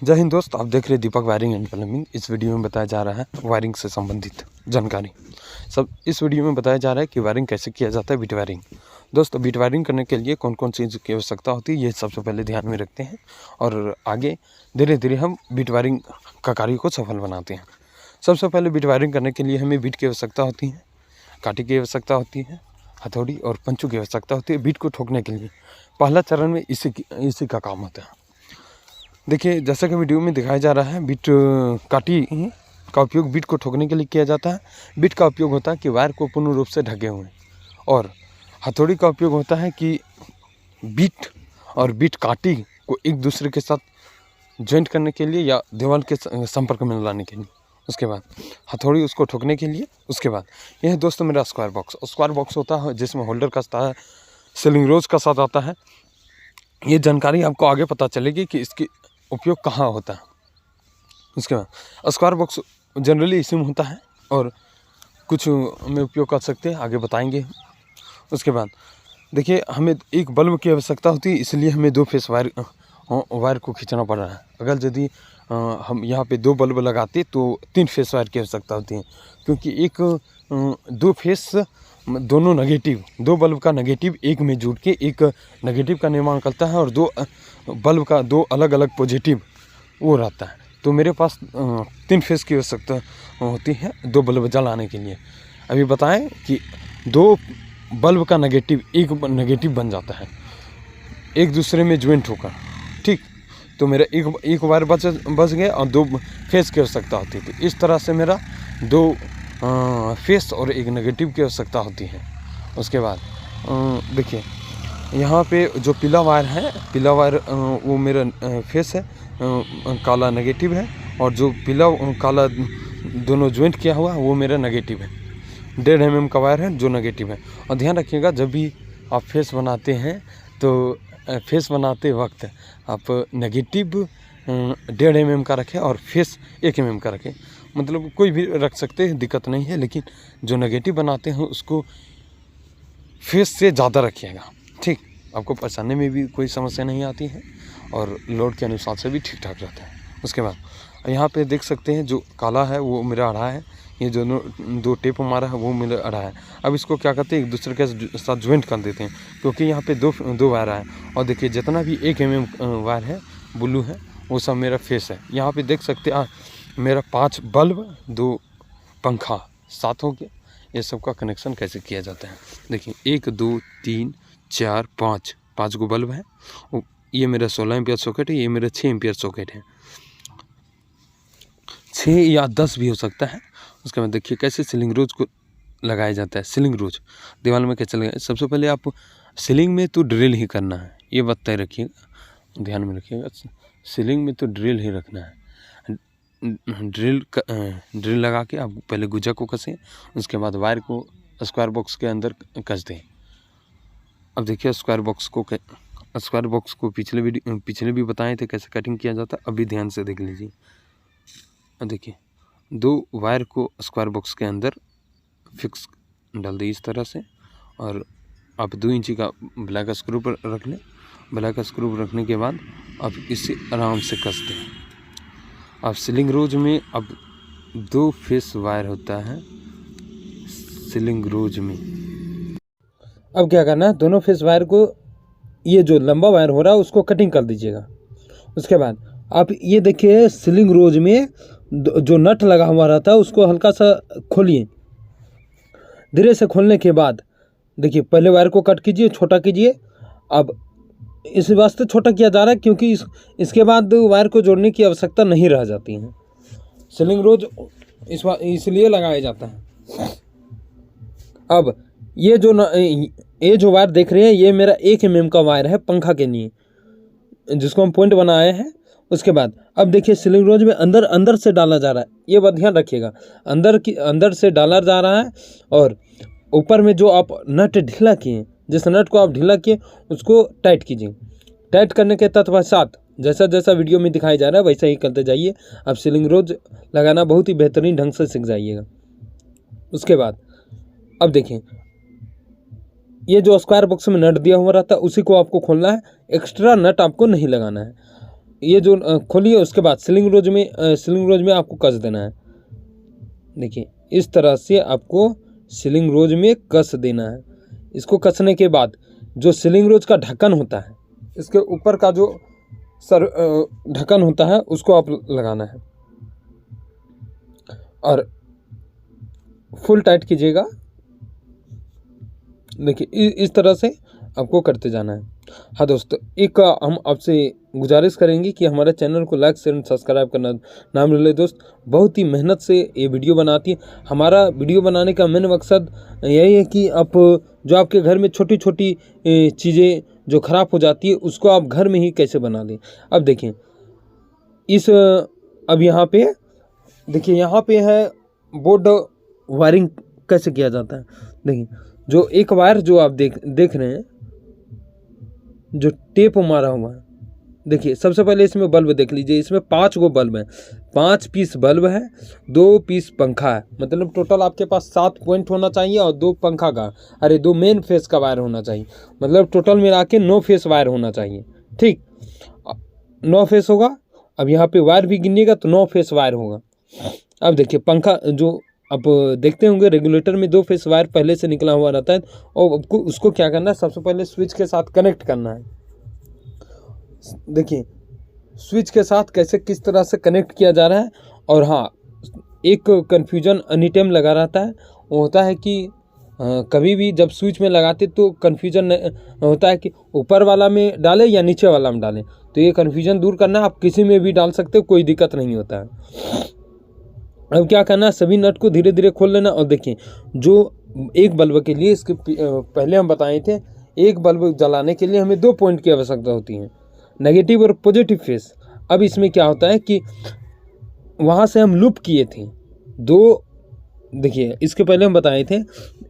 जय हिंद दोस्त, आप देख रहे हैं दीपक वायरिंग एंड प्लम्बिंग। इस वीडियो में बताया जा रहा है वायरिंग से संबंधित जानकारी। इस वीडियो में बताया जा रहा है कि वायरिंग कैसे किया जाता है, बीट वायरिंग। दोस्तों, बीट वायरिंग करने के लिए कौन कौन चीज़ की आवश्यकता होती है, ये सबसे पहले ध्यान में रखते हैं और आगे धीरे धीरे हम बीट वायरिंग का कार्य को सफल बनाते हैं। सबसे पहले बीट वायरिंग करने के लिए हमें बीट की आवश्यकता होती है, कांटे की आवश्यकता होती है, हथौड़ी और पंचू की आवश्यकता होती है बीट को ठोकने के लिए। पहला चरण में इसी का काम होता है। देखिए, जैसा कि वीडियो में दिखाया जा रहा है, बीट काटी का उपयोग बीट को ठोकने के लिए किया जाता है। बीट का उपयोग होता है कि वायर को पूर्ण रूप से ढके हुए, और हथौड़ी का उपयोग होता है कि बीट और बीट काटी को एक दूसरे के साथ जॉइंट करने के लिए या दीवार के संपर्क में लाने के लिए। उसके बाद हथौड़ी उसको ठोकने के लिए। उसके बाद यह दोस्तों मेरा स्क्वायर बॉक्स होता है जिसमें होल्डर का साथ सीलिंग रोज का साथ आता है। ये जानकारी आपको आगे पता चलेगी कि इसकी उपयोग कहाँ होता है। उसके बाद स्क्वायर बॉक्स जनरली इसी में होता है और कुछ में उपयोग कर सकते हैं, आगे बताएंगे। उसके बाद देखिए, हमें एक बल्ब की आवश्यकता होती है, इसलिए हमें 2 फेस वायर को खींचना पड़ रहा है। अगर यदि हम यहाँ पे 2 बल्ब लगाते तो 3 फेस वायर की आवश्यकता होती है, क्योंकि एक 2 फेस दोनों नेगेटिव, 2 बल्ब का नेगेटिव एक में जुड़ के एक नेगेटिव का निर्माण करता है और 2 बल्ब का 2 अलग अलग पॉजिटिव वो रहता है। तो मेरे पास 3 फेस की आवश्यकता होती है 2 बल्ब जलाने के लिए। अभी बताएं कि 2 बल्ब का नेगेटिव एक नेगेटिव बन जाता है एक दूसरे में ज्वाइंट होकर, ठीक। तो मेरा एक वायर बच गया और 2 फेस की आवश्यकता होती थी। इस तरह से मेरा 2 फेस और एक नेगेटिव की आवश्यकता होती है। उसके बाद देखिए, यहाँ पे जो पीला वायर है, पीला वायर वो मेरा फेस है, काला नेगेटिव है, और जो पीला काला दोनों ज्वाइंट किया हुआ वो मेरा नेगेटिव है। 1.5 mm का वायर है जो नेगेटिव है। और ध्यान रखिएगा, जब भी आप फेस बनाते हैं तो फेस बनाते वक्त आप नेगेटिव 1.5 mm का रखें और फेस 1 mm का रखें। मतलब कोई भी रख सकते हैं, दिक्कत नहीं है, लेकिन जो नेगेटिव बनाते हैं उसको फेस से ज़्यादा रखिएगा, ठीक। आपको पहचानने में भी कोई समस्या नहीं आती है और लोड के अनुसार से भी ठीक ठाक रहता है। उसके बाद यहाँ पे देख सकते हैं, जो काला है वो मेरा अढ़ा है, ये जो 2 टेप हमारा है वो मेरा अढ़ा है। अब इसको क्या करते हैं, एक दूसरे के साथ ज्वाइंट कर देते हैं, क्योंकि यहाँ पे दो वायर है। और देखिए, जितना भी 1 mm वायर है ब्लू है वो सब मेरा फेस है। यहाँ पे देख सकते हैं मेरा 5 बल्ब 2 पंखा साथ हो गया। ये सब का कनेक्शन कैसे किया जाता है, देखिए 1 2 3 4 5 गो बल्ब है। ये मेरा 16 एम्पियर सॉकेट है, ये मेरा 6 एम्पियर सॉकेट है, 6 या 10 भी हो सकता है। उसके बाद देखिए कैसे सीलिंग रोज को लगाया जाता है। सीलिंग रोज दीवार में कैसे लगाए, सबसे पहले आप सीलिंग में तो ड्रिल ही करना है, ये बात तय रखिएगा, ध्यान में रखिएगा। सीलिंग में तो ड्रिल ही रखना है। ड्रिल लगा के आप पहले गुजा को कसें, उसके बाद वायर को स्क्वायर बॉक्स के अंदर कस दें। अब देखिए, स्क्वायर बॉक्स को पिछले भी बताए थे कैसे कटिंग किया जाता है, अभी ध्यान से देख लीजिए। अब देखिए, 2 वायर को स्क्वायर बॉक्स के अंदर फिक्स डाल दें इस तरह से, और आप 2 इंची का ब्लैक स्क्रू पर रख लें। ब्लैक स्क्रू रखने के बाद आप इसे आराम से कस दें। अब सीलिंग रोज में अब 2 फेस वायर होता है सीलिंग रोज में। अब क्या करना है, दोनों फेस वायर को, ये जो लंबा वायर हो रहा है उसको कटिंग कर दीजिएगा। उसके बाद आप ये देखिए, सीलिंग रोज में जो नट लगा हुआ रहता है उसको हल्का सा खोलिए। धीरे से खोलने के बाद देखिए, पहले वायर को कट कीजिए, छोटा कीजिए। अब इस वास्ते छोटा किया जा रहा है क्योंकि इसके बाद वायर को जोड़ने की आवश्यकता नहीं रह जाती है। सीलिंग रोज इसलिए लगाया जाता है। अब ये जो वायर देख रहे हैं, ये मेरा 1 mm का वायर है पंखा के लिए, जिसको हम पॉइंट बनाए हैं। उसके बाद अब देखिए, सीलिंग रोज में अंदर से डाला जा रहा है, ये बात ध्यान रखिएगा, अंदर से डाला जा रहा है। और ऊपर में जो आप नट ढीला किए, जिस नट को आप ढीला किए उसको टाइट कीजिए। टाइट करने के तत्पश्चात जैसा जैसा वीडियो में दिखाया जा रहा है वैसा ही करते जाइए। आप सीलिंग रोज लगाना बहुत ही बेहतरीन ढंग से सीख जाइएगा। उसके बाद अब देखिए, ये जो स्क्वायर बॉक्स में नट दिया हुआ रहता है उसी को आपको खोलना है, एक्स्ट्रा नट आपको नहीं लगाना है। ये जो खोलिए, उसके बाद सीलिंग रोज में आपको कस देना है। देखिए इस तरह से आपको सीलिंग रोज में कस देना है। इसको कसने के बाद जो सीलिंग रोज का ढक्कन होता है, इसके ऊपर का जो ढक्कन होता है उसको आप लगाना है और फुल टाइट कीजिएगा। देखिए इस तरह से आपको करते जाना है। हाँ दोस्तों, एक हम आपसे गुजारिश करेंगे कि हमारे चैनल को लाइक शेयर सब्सक्राइब करना ना भूलें। दोस्त बहुत ही मेहनत से ये वीडियो बनाती है। हमारा वीडियो बनाने का मेन मकसद यही है कि आप जो आपके घर में छोटी छोटी चीज़ें जो ख़राब हो जाती है उसको आप घर में ही कैसे बना लें। अब देखें अब यहाँ पे देखिए, यहाँ पे है बोर्ड वायरिंग कैसे किया जाता है। देखिए जो एक वायर जो आप देख रहे हैं, जो टेप मारा हुआ है, देखिए सबसे पहले इसमें बल्ब देख लीजिए। इसमें 5 गो बल्ब है, 5 पीस बल्ब है, 2 पीस पंखा है। मतलब टोटल आपके पास 7 पॉइंट होना चाहिए और 2 पंखा का 2 मेन फेस का वायर होना चाहिए। मतलब टोटल मिला के 9 फेस वायर होना चाहिए। ठीक, 9 फेस होगा। अब यहाँ पे वायर भी गिनिएगा तो 9 फेस वायर होगा। अब देखिए पंखा जो आप देखते होंगे, रेगुलेटर में 2 फेस वायर पहले से निकला हुआ रहता है और आपको उसको क्या करना है, सबसे पहले स्विच के साथ कनेक्ट करना है। देखिए स्विच के साथ किस तरह से कनेक्ट किया जा रहा है। और हाँ, एक कन्फ्यूजन एनी टाइम लगा रहता है, वो होता है कि कभी भी जब स्विच में लगाते तो कन्फ्यूजन होता है कि ऊपर वाला में डालें या नीचे वाला में डालें। तो ये कन्फ्यूजन दूर करना है, आप किसी में भी डाल सकते हो, कोई दिक्कत नहीं होता है। अब क्या करना है, सभी नट को धीरे धीरे खोल लेना। और देखिए जो एक बल्ब के लिए, इसके पहले हम बताए थे, एक बल्ब जलाने के लिए हमें 2 पॉइंट की आवश्यकता होती है, नेगेटिव और पॉजिटिव फेस। अब इसमें क्या होता है कि वहाँ से हम लूप किए थे 2। देखिए इसके पहले हम बताए थे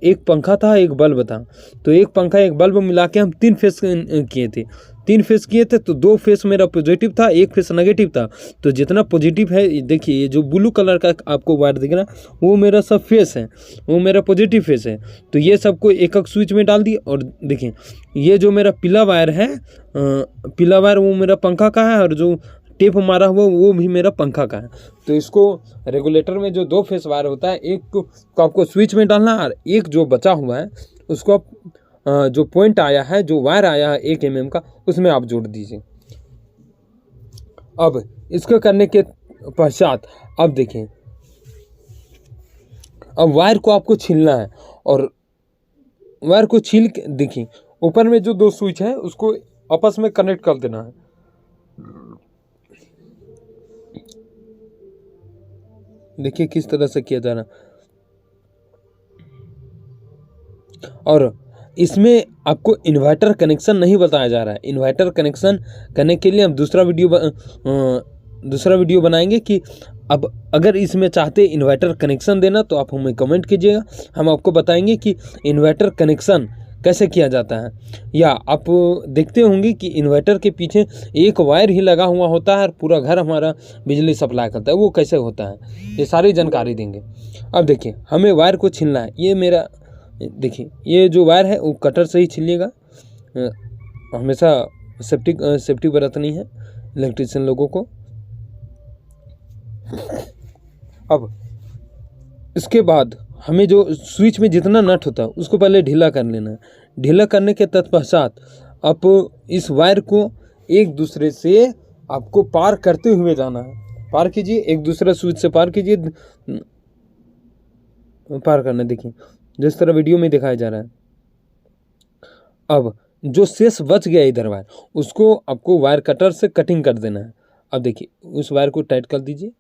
एक पंखा था एक बल्ब था, तो एक पंखा एक बल्ब मिला के हम 3 फेस किए थे। 3 फेस किए थे तो 2 फेस मेरा पॉजिटिव था, 1 फेस नेगेटिव था। तो जितना पॉजिटिव है, देखिए ये जो ब्लू कलर का आपको वायर दिख रहा है वो मेरा सब फेस है, वो मेरा पॉजिटिव फेस है। तो ये सबको एक एक स्विच में डाल दिए। और देखिए ये जो मेरा पीला वायर है, पीला वायर वो मेरा पंखा का है, और जो टेप मारा हुआ वो भी मेरा पंखा का है। तो इसको रेगुलेटर में जो 2 फेस वायर होता है, एक को आपको स्विच में डालना है और एक जो बचा हुआ है उसको आप जो पॉइंट आया है, जो वायर आया है 1 mm का, उसमें आप जोड़ दीजिए। अब इसको करने के पश्चात अब देखें, अब वायर को आपको छीलना है और वायर को छील के देखिए ऊपर में जो 2 स्विच है उसको आपस में कनेक्ट कर देना है। देखिए किस तरह से किया जा रहा है। और इसमें आपको इन्वर्टर कनेक्शन नहीं बताया जा रहा है। इन्वर्टर कनेक्शन करने के लिए हम दूसरा वीडियो बनाएंगे कि अब अगर इसमें चाहते इन्वर्टर कनेक्शन देना तो आप हमें कमेंट कीजिएगा, हम आपको बताएंगे कि इन्वर्टर कनेक्शन कैसे किया जाता है। या आप देखते होंगे कि इन्वर्टर के पीछे एक वायर ही लगा हुआ होता है और पूरा घर हमारा बिजली सप्लाई करता है, वो कैसे होता है, ये सारी जानकारी देंगे। अब देखिए हमें वायर को छीलना है। ये मेरा देखिए ये जो वायर है वो कटर से ही छीलिएगा, हमेशा सेफ्टी बरतनी है इलेक्ट्रिशियन लोगों को। अब इसके बाद हमें जो स्विच में जितना नट होता है उसको पहले ढीला कर लेना है। ढीला करने के तत्पश्चात आप इस वायर को एक दूसरे से आपको पार करते हुए जाना है। पार कीजिए, एक दूसरे स्विच से पार कीजिए, पार करना। देखिए जिस तरह वीडियो में दिखाया जा रहा है। अब जो शेष बच गया इधर वायर, उसको आपको वायर कटर से कटिंग कर देना है। अब देखिए उस वायर को टाइट कर दीजिए,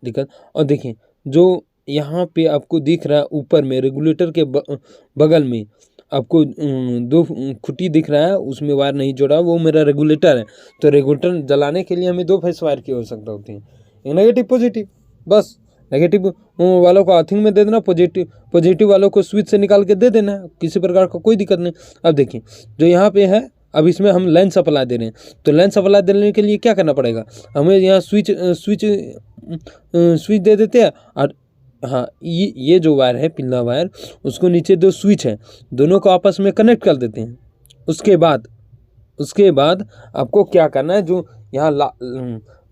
दिक्कत। और देखिए जो यहाँ पे आपको दिख रहा है ऊपर में रेगुलेटर के बगल में आपको 2 खुटी दिख रहा है, उसमें वायर नहीं जोड़ा, वो मेरा रेगुलेटर है। तो रेगुलेटर जलाने के लिए हमें 2 फेस वायर की आवश्यकता होती है, एक नेगेटिव पॉजिटिव। बस नेगेटिव वालों को अर्थिंग में दे देना, पॉजिटिव वालों को स्विच से निकाल के दे देना, किसी प्रकार का कोई दिक्कत नहीं। अब देखिए जो यहाँ पे है, अब इसमें हम लाइन सप्लाई दे रहे हैं। तो लाइन सप्लाई देने के लिए क्या करना पड़ेगा, हमें यहाँ स्विच दे देते हैं। और हाँ, ये जो वायर है पीला वायर, उसको नीचे 2 स्विच है, दोनों को आपस में कनेक्ट कर देते हैं। उसके बाद उसके बाद आपको क्या करना है, जो यहाँ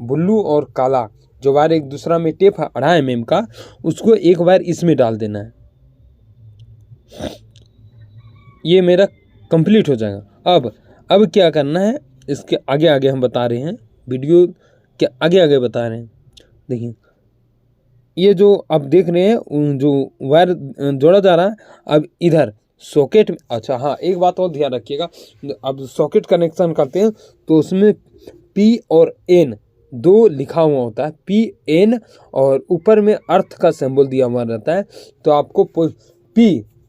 ब्लू और काला जो वायर एक दूसरा में टेप है 2.5 mm का, उसको एक वायर इसमें डाल देना है। ये मेरा कंप्लीट हो जाएगा। अब क्या करना है, इसके आगे आगे हम बता रहे हैं, वीडियो के आगे आगे बता रहे हैं। देखिए ये जो आप देख रहे हैं जो वायर जोड़ा जा रहा है, अब इधर सॉकेट में, अच्छा हाँ एक बात और ध्यान रखिएगा, अब सॉकेट कनेक्शन करते हैं तो उसमें P और N 2 लिखा हुआ होता है, PN, और ऊपर में अर्थ का सिंबल दिया हुआ रहता है। तो आपको P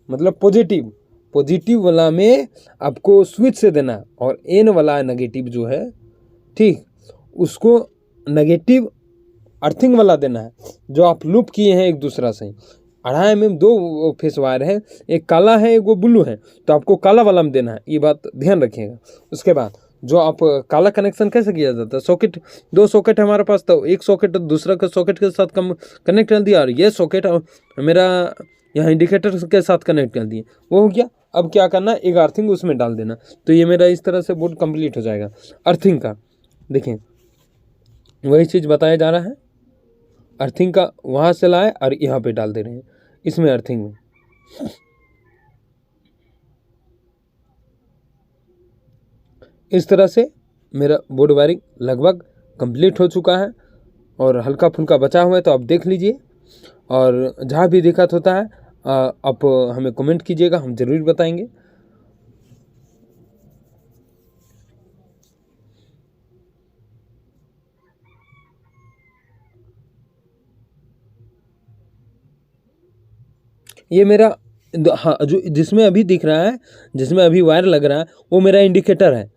मतलब पॉजिटिव वाला में आपको स्विच से देना है, और N वाला नेगेटिव जो है, ठीक, उसको नेगेटिव अर्थिंग वाला देना है, जो आप लूप किए हैं एक दूसरा से। 2.5 mm 2 फेस वायर है, एक काला है एक वो ब्लू है, तो आपको काला वाला में देना है, ये बात ध्यान रखिएगा। उसके बाद जो आप काला कनेक्शन कैसे किया जाता है, सॉकेट 2 सॉकेट है हमारे पास, तो एक सॉकेट दूसरा के सॉकेट के साथ कनेक्ट कर दिया, और ये सॉकेट मेरा यहाँ इंडिकेटर के साथ कनेक्ट कर दिए, वो हो गया। अब क्या करना, एक अर्थिंग उसमें डाल देना, तो ये मेरा इस तरह से बोर्ड कंप्लीट हो जाएगा अर्थिंग का। देखिए वही चीज़ बताया जा रहा है, अर्थिंग का वहाँ से लाए और यहाँ पे डाल दे रहे हैं इसमें अर्थिंग में। इस तरह से मेरा बोर्ड वायरिंग लगभग कंप्लीट हो चुका है, और हल्का फुल्का बचा हुआ है तो आप देख लीजिए, और जहाँ भी दिक्कत होता है आप हमें कमेंट कीजिएगा, हम ज़रूर बताएंगे। ये मेरा हाँ जो जिसमें अभी दिख रहा है, जिसमें अभी वायर लग रहा है, वो मेरा इंडिकेटर है।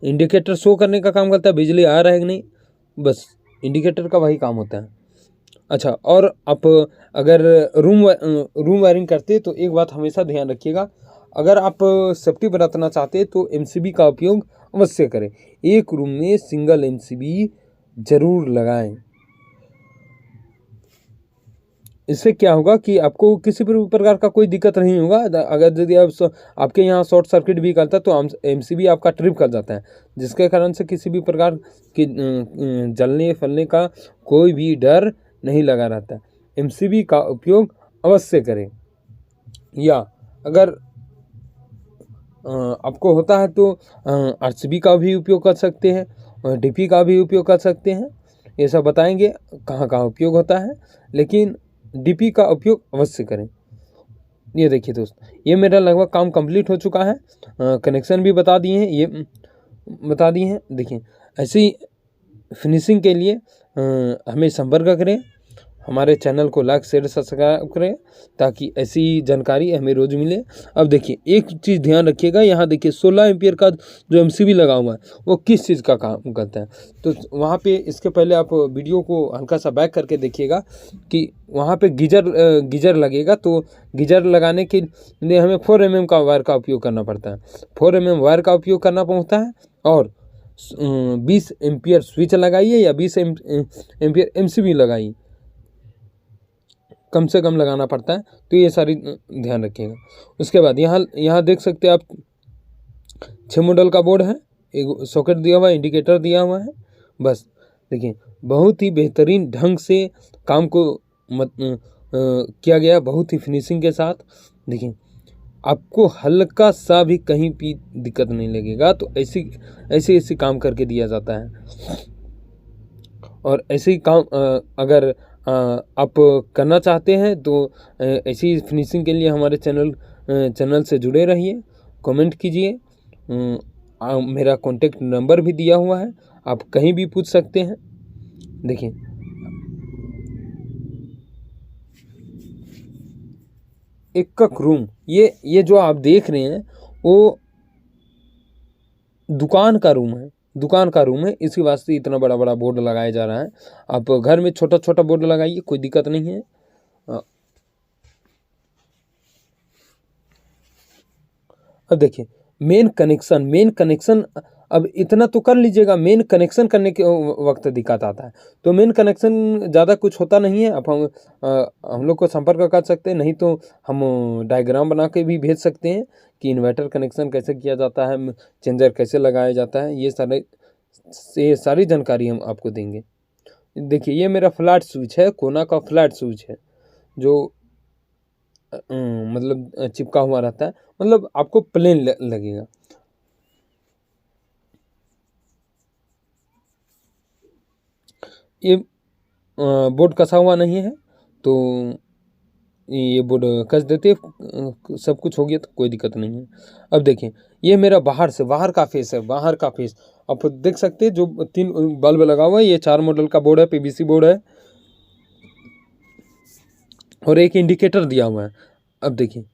इंडिकेटर शो करने का काम करता है, बिजली आ रहा है कि नहीं, बस इंडिकेटर का वही काम होता है। अच्छा, और आप अगर रूम वायरिंग करते तो एक बात हमेशा ध्यान रखिएगा, अगर आप सेफ्टी बरतना चाहते हैं तो MCB का उपयोग अवश्य करें। एक रूम में सिंगल MCB जरूर लगाएं। इससे क्या होगा कि आपको किसी भी प्रकार का कोई दिक्कत नहीं होगा। अगर यदि आपके यहाँ शॉर्ट सर्किट भी करता है तो MCB आपका ट्रिप कर जाता है, जिसके कारण से किसी भी प्रकार की जलने फलने का कोई भी डर नहीं लगा रहता है। MCB का उपयोग अवश्य करें, या अगर आपको होता है तो RCB का भी उपयोग कर सकते हैं, DP का भी उपयोग कर सकते हैं। ये सब बताएंगे कहाँ कहाँ उपयोग होता है, लेकिन DP का उपयोग अवश्य करें। ये देखिए दोस्त, ये मेरा लगभग काम कंप्लीट हो चुका है, कनेक्शन भी बता दिए हैं, ये बता दिए हैं। देखिए ऐसी फिनिशिंग के लिए हमें संपर्क करें, हमारे चैनल को लाइक शेयर सब्सक्राइब करें, ताकि ऐसी जानकारी हमें रोज़ मिले। अब देखिए एक चीज़ ध्यान रखिएगा, यहाँ देखिए 16 एम्पियर का जो MCB लगा हुआ है वो किस चीज़ का काम करता है, तो वहाँ पे इसके पहले आप वीडियो को हल्का सा बैक करके देखिएगा कि वहाँ पे गीजर लगेगा, तो गीजर लगाने के लिए हमें 4 mm का वायर का उपयोग करना पड़ता है। 4 mm वायर का उपयोग करना पड़ता है, और 20 एम्पियर स्विच लगाइए या 20 एम्पियर MCB लगाइए, कम से कम लगाना पड़ता है। तो ये सारी ध्यान रखिएगा। उसके बाद यहाँ देख सकते हैं आप 6 मॉडल का बोर्ड है, एक सॉकेट दिया हुआ है, इंडिकेटर दिया हुआ है। बस देखिए बहुत ही बेहतरीन ढंग से काम को किया गया, बहुत ही फिनिशिंग के साथ। देखिए आपको हल्का सा भी कहीं भी दिक्कत नहीं लगेगा, तो ऐसे काम करके दिया जाता है। और ऐसे ही काम अगर आप करना चाहते हैं तो ऐसी फिनिशिंग के लिए हमारे चैनल से जुड़े रहिए, कमेंट कीजिए। मेरा कॉन्टेक्ट नंबर भी दिया हुआ है, आप कहीं भी पूछ सकते हैं। देखिए एक रूम, ये जो आप देख रहे हैं वो दुकान का रूम है, इसी वास्ते इतना बड़ा बड़ा बोर्ड लगाया जा रहा है। आप घर में छोटा छोटा बोर्ड लगाइए, कोई दिक्कत नहीं है। अब देखिए मेन कनेक्शन अब इतना तो कर लीजिएगा, मेन कनेक्शन करने के वक्त दिक्कत आता है। तो मेन कनेक्शन ज़्यादा कुछ होता नहीं है, आप हम लोग को संपर्क कर सकते हैं, नहीं तो हम डायग्राम बना के भी भेज सकते हैं कि इन्वर्टर कनेक्शन कैसे किया जाता है, चेंजर कैसे लगाया जाता है, ये सारी जानकारी हम आपको देंगे। देखिए ये मेरा फ्लैट स्विच है, कोना का फ्लैट स्विच है जो मतलब चिपका हुआ रहता है, मतलब आपको प्लेन लगेगा। ये बोर्ड कसा हुआ नहीं है, तो ये बोर्ड कस देते, सब कुछ हो गया तो कोई दिक्कत नहीं है। अब देखिए ये मेरा बाहर का फेस है, बाहर का फेस आप देख सकते हैं, जो 3 बल्ब लगा हुआ है, ये 4 मॉडल का बोर्ड है, पीवीसी बोर्ड है और एक इंडिकेटर दिया हुआ है। अब देखिए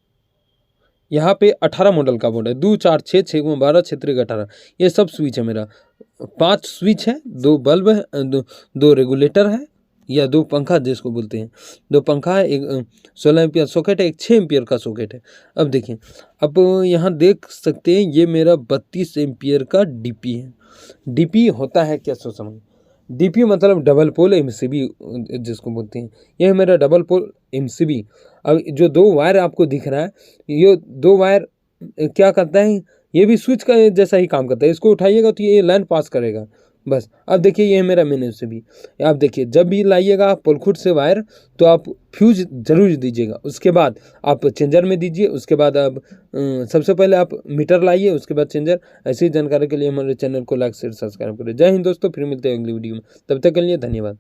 यहाँ पे 18 मॉडल का बोर्ड है, 2 4 6 6 12 6 18, ये सब स्विच है मेरा। 5 स्विच है, 2 बल्ब है, 2 रेगुलेटर है या 2 पंखा जिसको बोलते हैं, 2 पंखा है, एक 16 एम्पियर सॉकेट है, एक 6 एम्पियर का सॉकेट है। अब देखिए, अब यहाँ देख सकते हैं ये मेरा 32 एम्पियर का डीपी है। डीपी होता है क्या, सो समझ, डीपी मतलब डबल पोल एमसीबी जिसको बोलते हैं, यह मेरा डबल पोल एमसीबी। अब जो 2 वायर आपको दिख रहा है, ये 2 वायर क्या करता है, ये भी स्विच का जैसा ही काम करता है, इसको उठाइएगा तो ये लाइन पास करेगा बस। अब देखिए ये है मेरा मेन एमसीबी। आप देखिए जब भी लाइएगा पोलखुट से वायर, तो आप फ्यूज जरूर दीजिएगा, उसके बाद आप चेंजर में दीजिए, उसके बाद आप सबसे पहले आप मीटर लाइए, उसके बाद चेंजर। ऐसी जानकारी के लिए हमारे चैनल को लाइक शेयर सब्सक्राइब करें। जय हिंद दोस्तों, फिर मिलते हैं अगली वीडियो में, तब तक के लिए धन्यवाद।